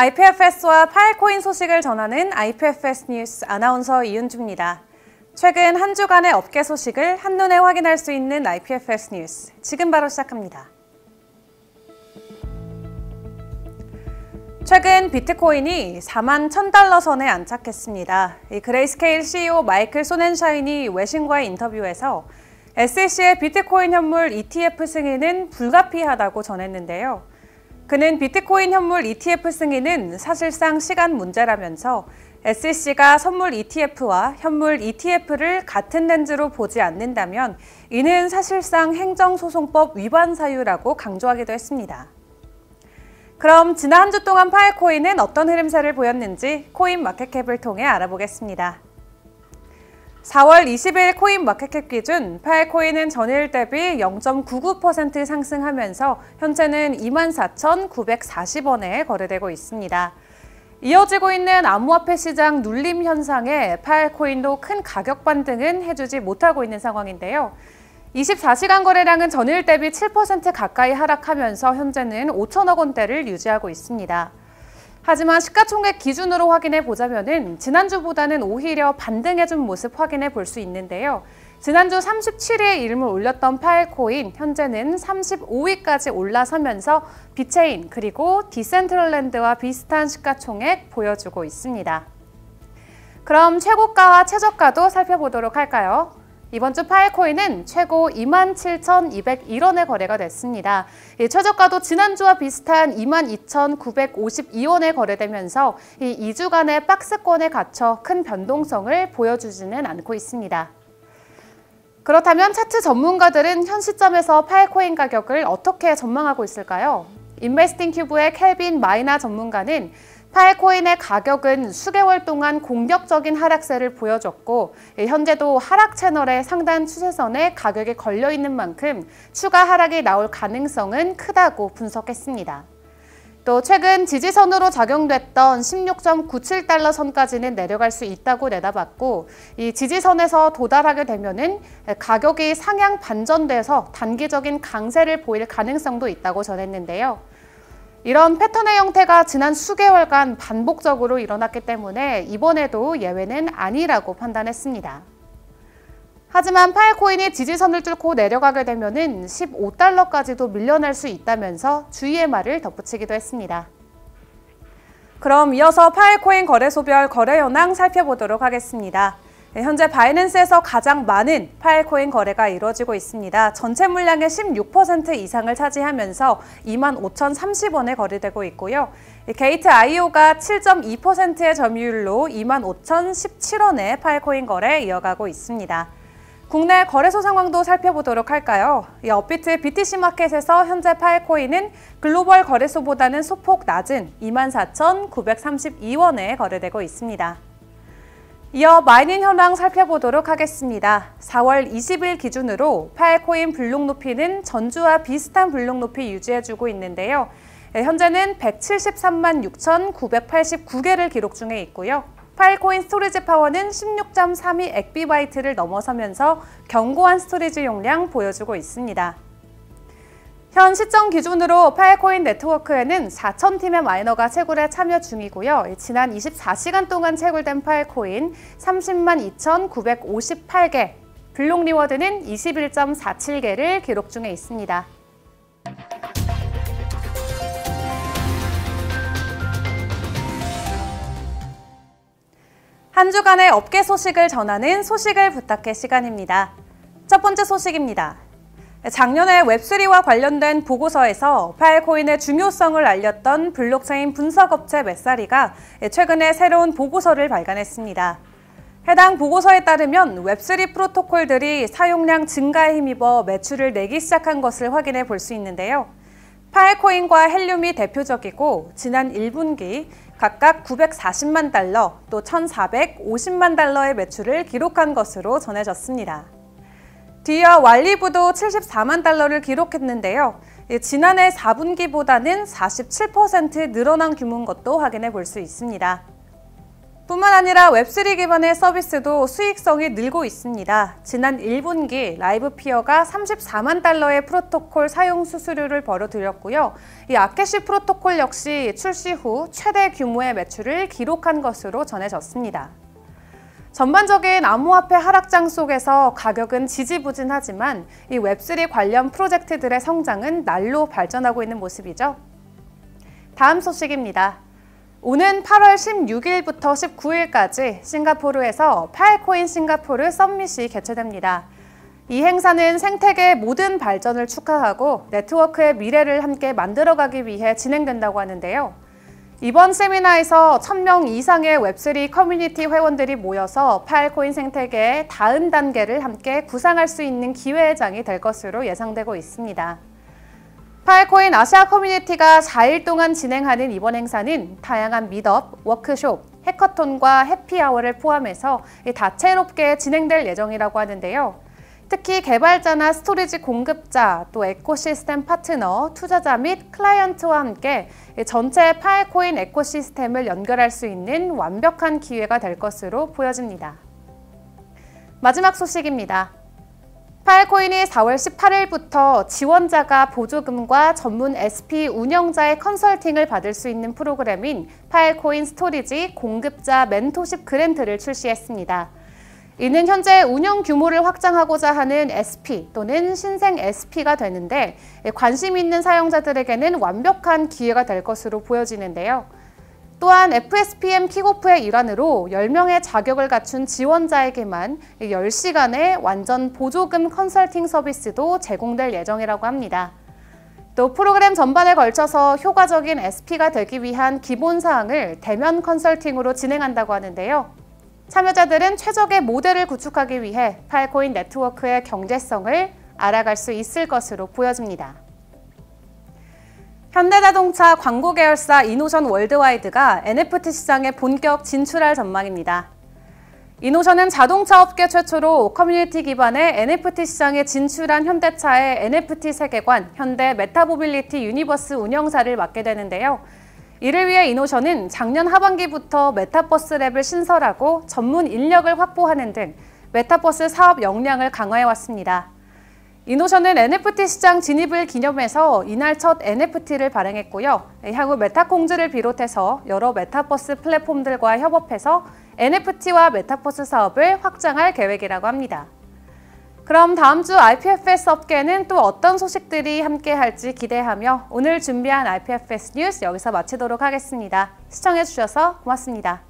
IPFS와 파일코인 소식을 전하는 IPFS 뉴스 아나운서 이은주입니다. 최근 한 주간의 업계 소식을 한눈에 확인할 수 있는 IPFS 뉴스, 지금 바로 시작합니다. 최근 비트코인이 41,000달러 선에 안착했습니다. 그레이스케일 CEO 마이클 소넨샤인이 외신과의 인터뷰에서 SEC의 비트코인 현물 ETF 승인은 불가피하다고 전했는데요. 그는 비트코인 현물 ETF 승인은 사실상 시간 문제라면서 SEC가 선물 ETF와 현물 ETF를 같은 렌즈로 보지 않는다면 이는 사실상 행정소송법 위반 사유라고 강조하기도 했습니다. 그럼 지난 한 주 동안 파일코인은 어떤 흐름세를 보였는지 코인마켓캡을 통해 알아보겠습니다. 4월 20일 코인마켓캡 기준 파일코인은 전일 대비 0.99% 상승하면서 현재는 24,940원에 거래되고 있습니다. 이어지고 있는 암호화폐 시장 눌림 현상에 파일코인도 큰 가격 반등은 해주지 못하고 있는 상황인데요. 24시간 거래량은 전일 대비 7% 가까이 하락하면서 현재는 5천억 원대를 유지하고 있습니다. 하지만 시가총액 기준으로 확인해 보자면은 지난주보다는 오히려 반등해준 모습 확인해 볼 수 있는데요. 지난주 37위에 이름을 올렸던 파일코인, 현재는 35위까지 올라서면서 비체인 그리고 디센트럴랜드와 비슷한 시가총액 보여주고 있습니다. 그럼 최고가와 최저가도 살펴보도록 할까요? 이번 주 파일코인은 최고 27,201원에 거래가 됐습니다. 최저가도 지난주와 비슷한 22,952원에 거래되면서 이 2주간의 박스권에 갇혀 큰 변동성을 보여주지는 않고 있습니다. 그렇다면 차트 전문가들은 현 시점에서 파일코인 가격을 어떻게 전망하고 있을까요? 인베스팅큐브의 켈빈 마이나 전문가는 파일코인의 가격은 수개월 동안 공격적인 하락세를 보여줬고 현재도 하락 채널의 상단 추세선에 가격이 걸려있는 만큼 추가 하락이 나올 가능성은 크다고 분석했습니다. 또 최근 지지선으로 작용됐던 16.97달러 선까지는 내려갈 수 있다고 내다봤고 이 지지선에서 도달하게 되면은 가격이 상향 반전돼서 단기적인 강세를 보일 가능성도 있다고 전했는데요. 이런 패턴의 형태가 지난 수개월간 반복적으로 일어났기 때문에 이번에도 예외는 아니라고 판단했습니다. 하지만 파일코인이 지지선을 뚫고 내려가게 되면은 15달러까지도 밀려날 수 있다면서 주의의 말을 덧붙이기도 했습니다. 그럼 이어서 파일코인 거래소별 거래 현황 살펴보도록 하겠습니다. 현재 바이낸스에서 가장 많은 파일코인 거래가 이루어지고 있습니다. 전체 물량의 16% 이상을 차지하면서 25,030원에 거래되고 있고요. 게이트.io가 7.2%의 점유율로 25,017원에 파일코인 거래 이어가고 있습니다. 국내 거래소 상황도 살펴보도록 할까요? 업비트 BTC 마켓에서 현재 파일코인은 글로벌 거래소보다는 소폭 낮은 24,932원에 거래되고 있습니다. 이어 마이닝 현황 살펴보도록 하겠습니다. 4월 20일 기준으로 파일코인 블록 높이는 전주와 비슷한 블록 높이 유지해주고 있는데요. 현재는 173만 6,989개를 기록 중에 있고요. 파일코인 스토리지 파워는 16.32 엑비바이트를 넘어서면서 견고한 스토리지 용량 보여주고 있습니다. 현 시점 기준으로 파일코인 네트워크에는 4,000팀의 마이너가 채굴에 참여 중이고요. 지난 24시간 동안 채굴된 파일코인 30만 2,958개, 블록 리워드는 21.47개를 기록 중에 있습니다. 한 주간의 업계 소식을 전하는 소식을 부탁해 시간입니다. 첫 번째 소식입니다. 작년에 웹3와 관련된 보고서에서 파일코인의 중요성을 알렸던 블록체인 분석업체 메사리가 최근에 새로운 보고서를 발간했습니다. 해당 보고서에 따르면 웹3 프로토콜들이 사용량 증가에 힘입어 매출을 내기 시작한 것을 확인해 볼 수 있는데요. 파일코인과 헬륨이 대표적이고 지난 1분기 각각 940만 달러 또 1,450만 달러의 매출을 기록한 것으로 전해졌습니다. 뒤이어 왈리브도 74만 달러를 기록했는데요. 지난해 4분기보다는 47% 늘어난 규모인 것도 확인해 볼 수 있습니다. 뿐만 아니라 웹3 기반의 서비스도 수익성이 늘고 있습니다. 지난 1분기 라이브피어가 34만 달러의 프로토콜 사용 수수료를 벌어들였고요. 이 아케시 프로토콜 역시 출시 후 최대 규모의 매출을 기록한 것으로 전해졌습니다. 전반적인 암호화폐 하락장 속에서 가격은 지지부진하지만 이 웹3 관련 프로젝트들의 성장은 날로 발전하고 있는 모습이죠. 다음 소식입니다. 오는 8월 16일부터 19일까지 싱가포르에서 파일코인 싱가포르 서밋이 개최됩니다. 이 행사는 생태계의 모든 발전을 축하하고 네트워크의 미래를 함께 만들어가기 위해 진행된다고 하는데요. 이번 세미나에서 1000명 이상의 웹3 커뮤니티 회원들이 모여서 파일코인 생태계의 다음 단계를 함께 구상할 수 있는 기회의 장이 될 것으로 예상되고 있습니다. 파일코인 아시아 커뮤니티가 4일 동안 진행하는 이번 행사는 다양한 미트업, 워크숍, 해커톤과 해피아워를 포함해서 다채롭게 진행될 예정이라고 하는데요. 특히 개발자나 스토리지 공급자, 또 에코시스템 파트너, 투자자 및 클라이언트와 함께 전체 파일코인 에코시스템을 연결할 수 있는 완벽한 기회가 될 것으로 보여집니다. 마지막 소식입니다. 파일코인이 4월 18일부터 지원자가 보조금과 전문 SP 운영자의 컨설팅을 받을 수 있는 프로그램인 파일코인 스토리지 공급자 멘토십 그랜트를 출시했습니다. 이는 현재 운영 규모를 확장하고자 하는 SP 또는 신생 SP가 되는데 관심 있는 사용자들에게는 완벽한 기회가 될 것으로 보여지는데요. 또한 FSPM 킥오프의 일환으로 10명의 자격을 갖춘 지원자에게만 10시간의 완전 보조금 컨설팅 서비스도 제공될 예정이라고 합니다. 또 프로그램 전반에 걸쳐서 효과적인 SP가 되기 위한 기본 사항을 대면 컨설팅으로 진행한다고 하는데요. 참여자들은 최적의 모델을 구축하기 위해 파일코인 네트워크의 경제성을 알아갈 수 있을 것으로 보여집니다. 현대자동차 광고 계열사 이노션 월드와이드가 NFT 시장에 본격 진출할 전망입니다. 이노션은 자동차 업계 최초로 커뮤니티 기반의 NFT 시장에 진출한 현대차의 NFT 세계관, 현대 메타모빌리티 유니버스 운영사를 맡게 되는데요. 이를 위해 이노션은 작년 하반기부터 메타버스 랩을 신설하고 전문 인력을 확보하는 등 메타버스 사업 역량을 강화해왔습니다. 이노션은 NFT 시장 진입을 기념해서 이날 첫 NFT를 발행했고요. 향후 메타콩즈를 비롯해서 여러 메타버스 플랫폼들과 협업해서 NFT와 메타버스 사업을 확장할 계획이라고 합니다. 그럼 다음 주 IPFS 업계는 또 어떤 소식들이 함께할지 기대하며 오늘 준비한 IPFS 뉴스 여기서 마치도록 하겠습니다. 시청해주셔서 고맙습니다.